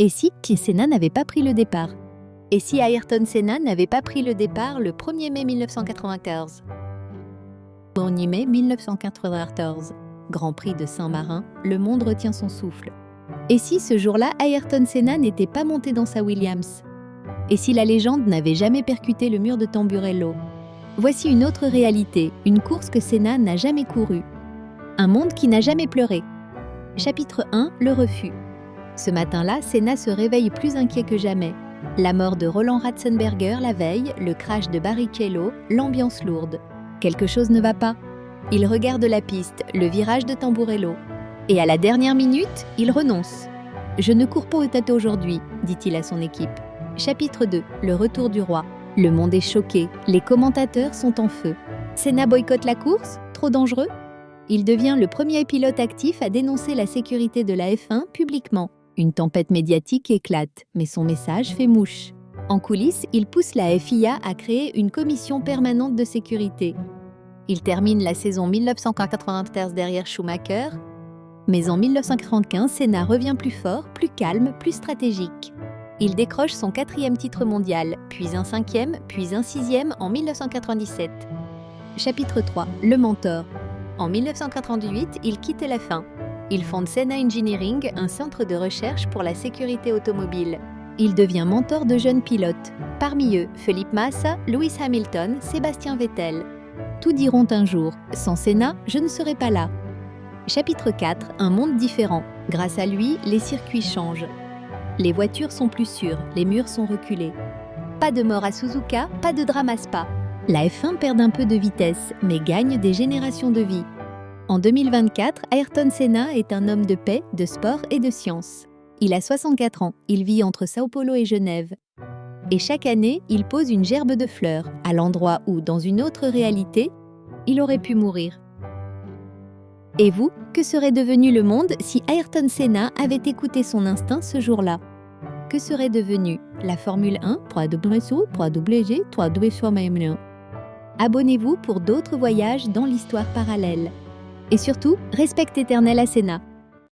Et si Senna n'avait pas pris le départ? Et si Ayrton Senna n'avait pas pris le départ le 1er mai 1994? 1er mai 1994, Grand Prix de Saint-Marin, le monde retient son souffle. Et si ce jour-là, Ayrton Senna n'était pas monté dans sa Williams? Et si la légende n'avait jamais percuté le mur de Tamburello? Voici une autre réalité, une course que Senna n'a jamais courue. Un monde qui n'a jamais pleuré. Chapitre 1, le refus. Ce matin-là, Senna se réveille plus inquiet que jamais. La mort de Roland Ratzenberger la veille, le crash de Barrichello, l'ambiance lourde. Quelque chose ne va pas. Il regarde la piste, le virage de Tamburello. Et à la dernière minute, il renonce. « Je ne cours pas au tâteau aujourd'hui », dit-il à son équipe. Chapitre 2, le retour du roi. Le monde est choqué, les commentateurs sont en feu. Senna boycotte la course? Trop dangereux? Il devient le premier pilote actif à dénoncer la sécurité de la F1 publiquement. Une tempête médiatique éclate, mais son message fait mouche. En coulisses, il pousse la FIA à créer une commission permanente de sécurité. Il termine la saison 1993 derrière Schumacher, mais en 1995, Senna revient plus fort, plus calme, plus stratégique. Il décroche son 4e titre mondial, puis un 5e, puis un 6e en 1997. Chapitre 3, le mentor. En 1998, il quitte la F1. Il fonde Senna Engineering, un centre de recherche pour la sécurité automobile. Il devient mentor de jeunes pilotes. Parmi eux, Felipe Massa, Lewis Hamilton, Sébastien Vettel. Tous diront un jour, sans Senna, je ne serais pas là. Chapitre 4, un monde différent. Grâce à lui, les circuits changent. Les voitures sont plus sûres, les murs sont reculés. Pas de mort à Suzuka, pas de drame à Spa. La F1 perd un peu de vitesse, mais gagne des générations de vie. En 2024, Ayrton Senna est un homme de paix, de sport et de science. Il a 64 ans, il vit entre Sao Paulo et Genève. Et chaque année, il pose une gerbe de fleurs, à l'endroit où, dans une autre réalité, il aurait pu mourir. Et vous, que serait devenu le monde si Ayrton Senna avait écouté son instinct ce jour-là? Que serait devenue la Formule 1, 3W, 3WG, 3W. Abonnez-vous pour d'autres voyages dans l'histoire parallèle. Et surtout, respect éternel à Senna.